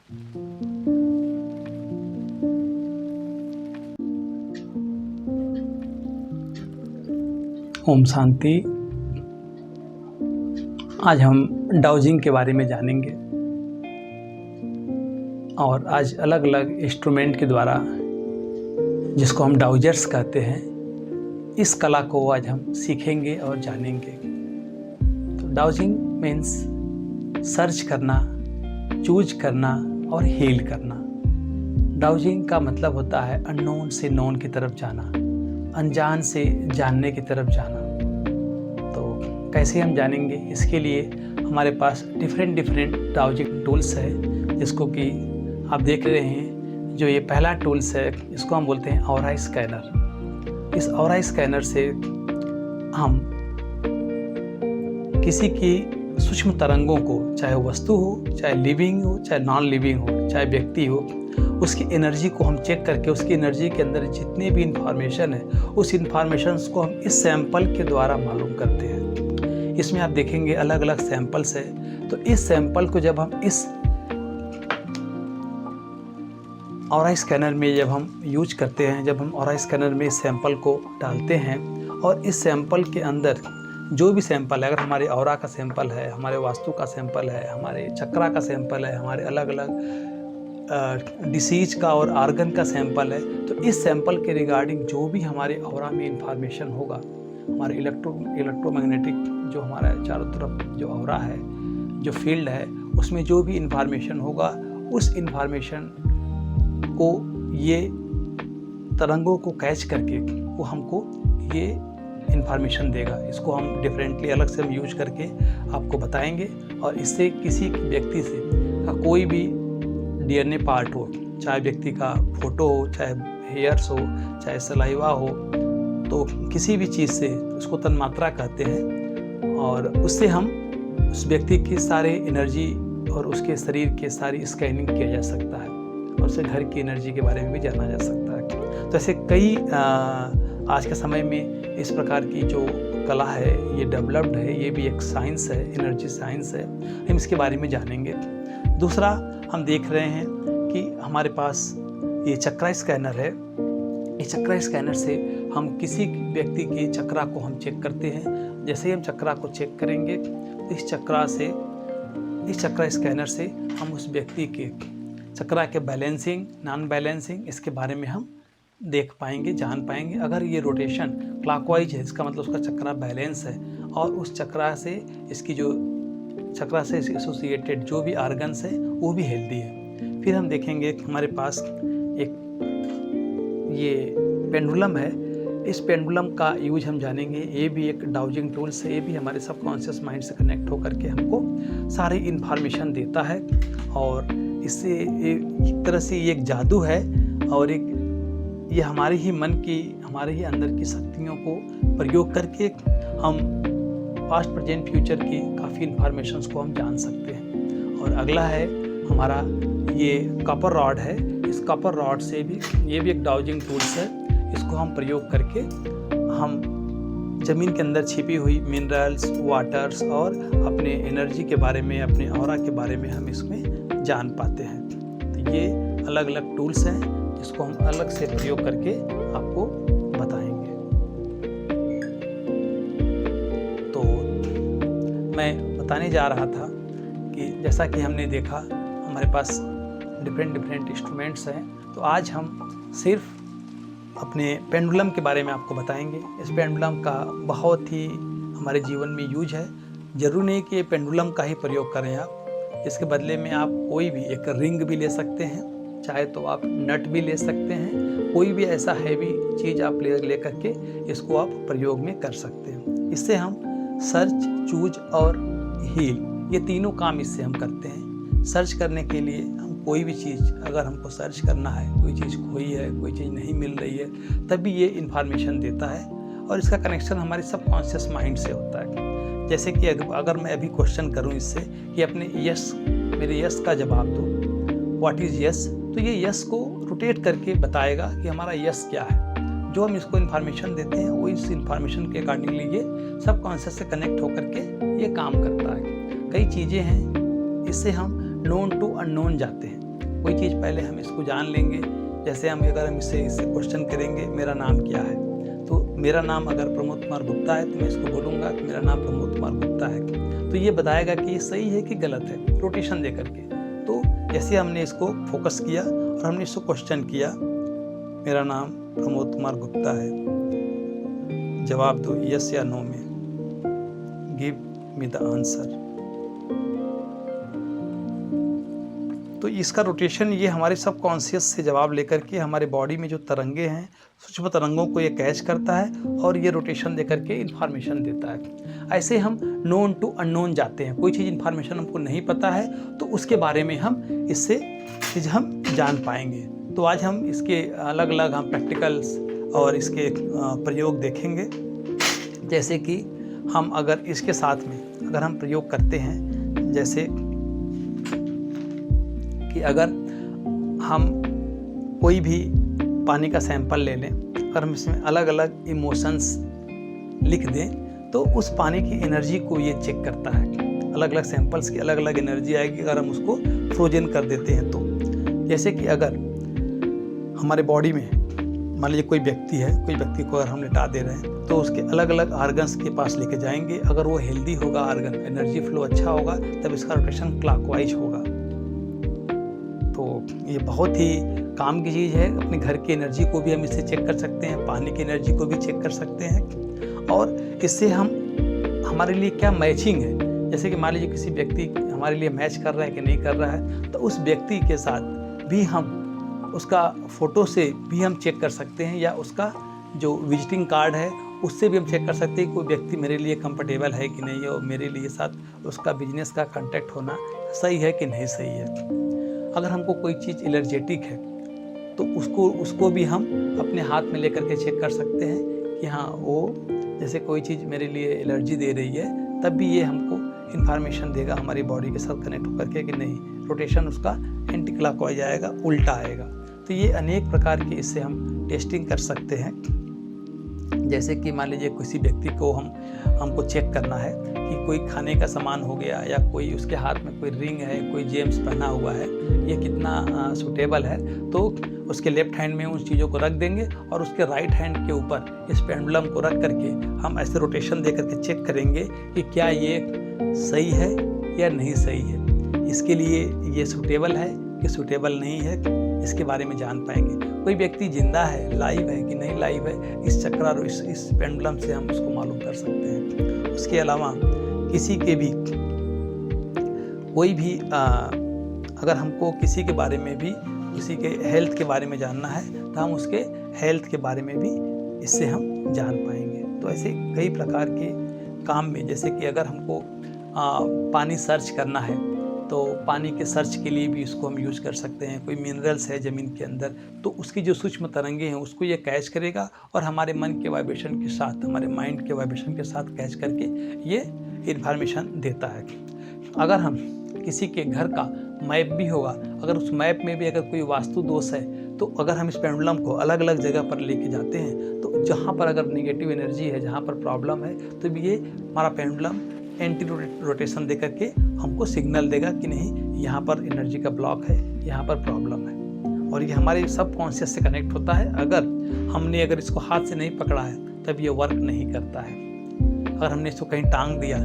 ओम शांति। आज हम डाउजिंग के बारे में जानेंगे और आज अलग अलग इंस्ट्रूमेंट के द्वारा, जिसको हम डाउजर्स कहते हैं, इस कला को आज हम सीखेंगे और जानेंगे। तो डाउजिंग मीन्स सर्च करना, चूज करना और हील करना। डाउजिंग का मतलब होता है अननोन से नोन की तरफ जाना, अनजान से जानने की तरफ जाना। तो कैसे हम जानेंगे, इसके लिए हमारे पास डिफरेंट डाउजिंग टूल्स है, जिसको कि आप देख रहे हैं। जो ये पहला टूल्स है, इसको हम बोलते हैं ऑरा स्कैनर। इस ऑरा स्कैनर से हम किसी की सूक्ष्म तरंगों को, चाहे वस्तु हो, चाहे लिविंग हो, चाहे नॉन लिविंग हो, चाहे व्यक्ति हो, उसकी एनर्जी को हम चेक करके उसकी एनर्जी के अंदर जितने भी इंफॉर्मेशन है, उस इंफॉर्मेशन को हम इस सैंपल के द्वारा मालूम करते हैं। इसमें आप देखेंगे अलग अलग सैंपल्स है। तो इस सैंपल को जब हम इस ऑरा स्कैनर में जब हम यूज करते हैं, जब हम ऑरा स्कैनर में इस सैंपल को डालते हैं और इस सैंपल के अंदर जो भी सैंपल है, अगर हमारे ऑरा का सैंपल है, हमारे वास्तु का सैंपल है, हमारे चक्रा का सैंपल है, हमारे अलग अलग डिसीज का और आर्गन का सैंपल है, तो इस सैंपल के रिगार्डिंग जो भी हमारे ऑरा में इंफॉर्मेशन होगा, हमारे इलेक्ट्रोमैग्नेटिक जो हमारा चारों तरफ जो ऑरा है, जो फील्ड है, उसमें जो भी इंफॉर्मेशन होगा, उस इंफॉर्मेशन को ये तरंगों को कैच करके वो हमको ये इंफॉर्मेशन देगा। इसको हम डिफरेंटली अलग से हम यूज करके आपको बताएंगे। और इससे किसी व्यक्ति से का कोई भी डीएनए पार्ट हो, चाहे व्यक्ति का फोटो हो, चाहे हेयर्स हो, चाहे सलाइवा हो, तो किसी भी चीज़ से, उसको तन्मात्रा कहते हैं, और उससे हम उस व्यक्ति की सारे एनर्जी और उसके शरीर के सारी स्कैनिंग किया जा सकता है और उससे घर की एनर्जी के बारे में भी जाना जा सकता है। तो ऐसे कई आज के समय में इस प्रकार की जो कला है ये डेवलप्ड है, ये भी एक साइंस है, एनर्जी साइंस है। हम इसके बारे में जानेंगे। दूसरा, हम देख रहे हैं कि हमारे पास ये चक्रा स्कैनर है। इस चक्रा स्कैनर से हम किसी व्यक्ति के चक्रा को हम चेक करते हैं। जैसे ही हम चक्रा को चेक करेंगे, इस चक्रा स्कैनर से हम उस व्यक्ति के चक्रा के बैलेंसिंग, नॉन बैलेंसिंग, इसके बारे में हम देख पाएंगे, जान पाएंगे। अगर ये रोटेशन क्लॉकवाइज है, इसका मतलब उसका चक्रा बैलेंस है और उस चक्रा से इसकी जो चक्रा से एसोसिएटेड जो भी आर्गन्स है वो भी हेल्दी है। फिर हम देखेंगे कि हमारे पास एक ये पेंडुलम है। इस पेंडुलम का यूज हम जानेंगे। ये भी एक डाउजिंग टूल्स है। ये भी हमारे सबकॉन्शियस माइंड से कनेक्ट होकर के हमको सारी इन्फॉर्मेशन देता है और इससे एक तरह से ये एक जादू है और ये हमारे ही मन की, हमारे ही अंदर की शक्तियों को प्रयोग करके हम पास्ट प्रेजेंट फ्यूचर की काफ़ी इन्फॉर्मेशंस को हम जान सकते हैं। और अगला है हमारा ये कॉपर रॉड है। इस कॉपर रॉड से भी, ये भी एक डाउजिंग टूल्स है। इसको हम प्रयोग करके हम ज़मीन के अंदर छिपी हुई मिनरल्स, वाटर्स और अपने एनर्जी के बारे में, अपने ऑरा के बारे में हम इसमें जान पाते हैं। तो ये अलग अलग टूल्स हैं जिसको हम अलग से प्रयोग करके आपको बताएंगे। तो मैं बताने जा रहा था कि जैसा कि हमने देखा हमारे पास डिफरेंट इंस्ट्रूमेंट्स हैं, तो आज हम सिर्फ अपने पेंडुलम के बारे में आपको बताएंगे। इस पेंडुलम का बहुत ही हमारे जीवन में यूज है। ज़रूर नहीं कि ये पेंडुलम का ही प्रयोग करें आप, इसके बदले में आप कोई भी एक रिंग भी ले सकते हैं, चाहे तो आप नट भी ले सकते हैं। कोई भी ऐसा हैवी चीज़ आप ले करके इसको आप प्रयोग में कर सकते हैं। इससे हम सर्च, चूज और हील, ये तीनों काम इससे हम करते हैं। सर्च करने के लिए हम कोई भी चीज़, अगर हमको सर्च करना है, कोई चीज़ खोई है, कोई चीज़ नहीं मिल रही है, तभी ये इन्फॉर्मेशन देता है और इसका कनेक्शन हमारे सबकॉन्शियस माइंड से होता है। जैसे कि अगर मैं अभी क्वेश्चन करूं इससे कि अपने यस, मेरे यस का जवाब दो, व्हाट इज़ यस, तो ये यस को रोटेट करके बताएगा कि हमारा यस क्या है। जो हम इसको इन्फॉर्मेशन देते हैं वो इस इन्फॉर्मेशन के अकॉर्डिंगली ये सबकॉन्शियस से कनेक्ट होकर के ये काम करता है। कई चीज़ें हैं, इससे हम नोन टू अननोन जाते हैं। कोई चीज़ पहले हम इसको जान लेंगे। जैसे अगर हम इससे क्वेश्चन करेंगे मेरा नाम क्या है, तो मेरा नाम अगर प्रमोद कुमार गुप्ता है तो मैं इसको बोलूँगा कि मेरा नाम प्रमोद कुमार गुप्ता है, तो ये बताएगा कि ये सही है कि गलत है, रोटेशन दे करके। तो जैसे हमने इसको फोकस किया और हमने इसको क्वेश्चन किया, मेरा नाम प्रमोद कुमार गुप्ता है, जवाब दो यस या नो में, गिव मी द आंसर। तो इसका रोटेशन ये हमारे सबकॉन्शियस से जवाब लेकर के हमारे बॉडी में जो तरंगे हैं, सूक्ष्म तरंगों को ये कैच करता है और ये रोटेशन दे करके इन्फॉर्मेशन देता है। ऐसे हम नोन टू अननोन जाते हैं। कोई चीज़ इन्फॉर्मेशन हमको नहीं पता है तो उसके बारे में हम इससे चीज़ हम जान पाएंगे। तो आज हम इसके अलग अलग हम प्रैक्टिकल्स और इसके प्रयोग देखेंगे। जैसे कि हम अगर इसके साथ में अगर हम प्रयोग करते हैं, जैसे कि अगर हम कोई भी पानी का सैंपल ले लें, अगर हम इसमें अलग अलग इमोशंस लिख दें तो उस पानी की एनर्जी को ये चेक करता है। अलग अलग सैंपल्स की अलग अलग एनर्जी आएगी अगर हम उसको फ्रोजन कर देते हैं तो। जैसे कि अगर हमारे बॉडी में मान लीजिए कोई व्यक्ति है, कोई व्यक्ति को अगर हम लिटा दे रहे हैं तो उसके अलग अलग ऑर्गन्स के पास लेके जाएंगे। अगर वो हेल्दी होगा ऑर्गन, एनर्जी फ्लो अच्छा होगा, तब इसका रोटेशन क्लॉकवाइज होगा। तो ये बहुत ही काम की चीज़ है। अपने घर की एनर्जी को भी हम इससे चेक कर सकते हैं, पानी की एनर्जी को भी चेक कर सकते हैं। और इससे हम हमारे लिए क्या मैचिंग है, जैसे कि मान लीजिए किसी व्यक्ति हमारे लिए मैच कर रहा है कि नहीं कर रहा है, तो उस व्यक्ति के साथ भी हम उसका फ़ोटो से भी हम चेक कर सकते हैं, या उसका जो विजिटिंग कार्ड है उससे भी हम चेक कर सकते हैं कि कोई व्यक्ति मेरे लिए कंफर्टेबल है कि नहीं है और मेरे लिए साथ उसका बिजनेस का कांटेक्ट होना सही है कि नहीं सही है। अगर हमको कोई चीज़ एलर्जेटिक है तो उसको भी हम अपने हाथ में लेकर के चेक कर सकते हैं कि हाँ वो जैसे कोई चीज़ मेरे लिए एलर्जी दे रही है, तब भी ये हमको इन्फॉर्मेशन देगा हमारी बॉडी के साथ कनेक्ट होकर के कि नहीं, रोटेशन उसका एंटी क्लॉकवाइज आएगा, उल्टा आएगा। तो ये अनेक प्रकार की इससे हम टेस्टिंग कर सकते हैं। जैसे कि मान लीजिए किसी व्यक्ति को हमको चेक करना है कि कोई खाने का सामान हो गया, या कोई उसके हाथ में कोई रिंग है, कोई जेम्स पहना हुआ है, ये कितना सूटेबल है, तो उसके लेफ्ट हैंड में उन चीज़ों को रख देंगे और उसके राइट हैंड के ऊपर इस पेंडुलम को रख करके हम ऐसे रोटेशन दे करके चेक करेंगे कि क्या ये सही है या नहीं सही है, इसके लिए ये सूटेबल है कि सूटेबल नहीं है, इसके बारे में जान पाएंगे। कोई व्यक्ति जिंदा है, लाइव है कि नहीं लाइव है, इस चक्र और इस पेंडुलम से हम उसको मालूम कर सकते हैं। उसके अलावा किसी के भी कोई भी अगर हमको किसी के बारे में भी, किसी के हेल्थ के बारे में जानना है तो हम उसके हेल्थ के बारे में भी इससे हम जान पाएंगे। तो ऐसे कई प्रकार के काम में, जैसे कि अगर हमको पानी सर्च करना है तो पानी के सर्च के लिए भी इसको हम यूज़ कर सकते हैं। कोई मिनरल्स है ज़मीन के अंदर तो उसकी जो सूक्ष्म तरंगे हैं उसको ये कैच करेगा और हमारे मन के वाइब्रेशन के साथ, हमारे माइंड के वाइब्रेशन के साथ कैच करके ये इन्फॉर्मेशन देता है। अगर हम किसी के घर का मैप भी होगा, अगर उस मैप में भी अगर कोई वास्तु दोष है तो अगर हम इस पेंडुलम को अलग अलग जगह पर लेके जाते हैं तो जहाँ पर अगर नेगेटिव एनर्जी है, जहाँ पर प्रॉब्लम है, तो भी ये हमारा पेंडुलम एंटी रोटेशन दे करके हमको सिग्नल देगा कि नहीं, यहाँ पर एनर्जी का ब्लॉक है, यहाँ पर प्रॉब्लम है। और ये हमारे सब कॉन्शियस से कनेक्ट होता है। अगर इसको हाथ से नहीं पकड़ा है तब ये वर्क नहीं करता है। अगर हमने इसको कहीं टांग दिया,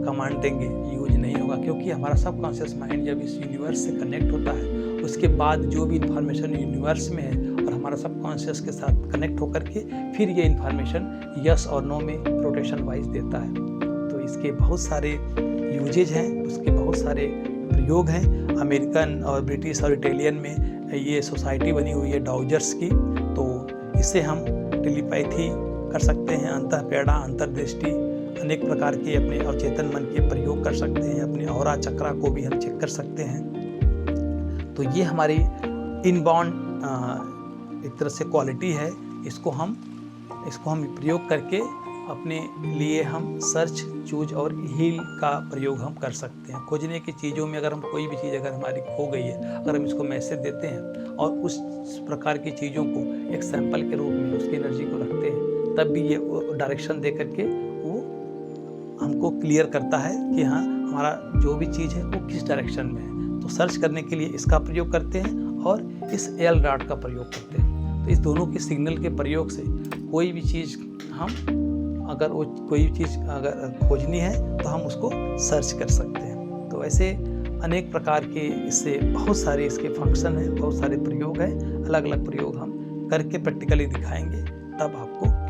कमांड देंगे, यूज नहीं होगा, क्योंकि हमारा सब कॉन्शियस माइंड जब इस यूनिवर्स से कनेक्ट होता है उसके बाद जो भी इन्फॉर्मेशन यूनिवर्स में है और हमारा सब कॉन्शियस के साथ कनेक्ट होकर के फिर ये इन्फॉर्मेशन यस और नो में रोटेशन वाइज देता है। तो इसके बहुत सारे यूजेज हैं, उसके बहुत सारे प्रयोग हैं। अमेरिकन और ब्रिटिश और इटालियन में ये सोसाइटी बनी हुई है डाउजर्स की, तो इससे हम टेलीपैथी कर सकते हैं, अंतःप्रेरणा, अंतर्दृष्टि, अनेक प्रकार के अपने अवचेतन मन के प्रयोग कर सकते हैं। अपने ऑरा चक्रा को भी हम चेक कर सकते हैं। तो ये हमारी इनबाउंड एक तरह से क्वालिटी है। इसको हम प्रयोग करके अपने लिए हम सर्च, चूज और हील का प्रयोग हम कर सकते हैं। खोजने की चीज़ों में अगर हम कोई भी चीज़ अगर हमारी खो गई है, अगर हम इसको मैसेज देते हैं और उस प्रकार की चीज़ों को एक सैंपल के रूप में उसकी एनर्जी को रखते हैं, तब भी ये डायरेक्शन दे करके वो हमको क्लियर करता है कि हाँ, हमारा जो भी चीज़ है वो किस डायरेक्शन में है। तो सर्च करने के लिए इसका प्रयोग करते हैं और इस एल डॉट का प्रयोग करते हैं। तो इस दोनों के सिग्नल के प्रयोग से कोई भी चीज़ अगर खोजनी है तो हम उसको सर्च कर सकते हैं। तो ऐसे अनेक प्रकार के इससे बहुत सारे इसके फंक्शन हैं, बहुत सारे प्रयोग हैं। अलग अलग प्रयोग हम करके प्रैक्टिकली दिखाएंगे, तब आपको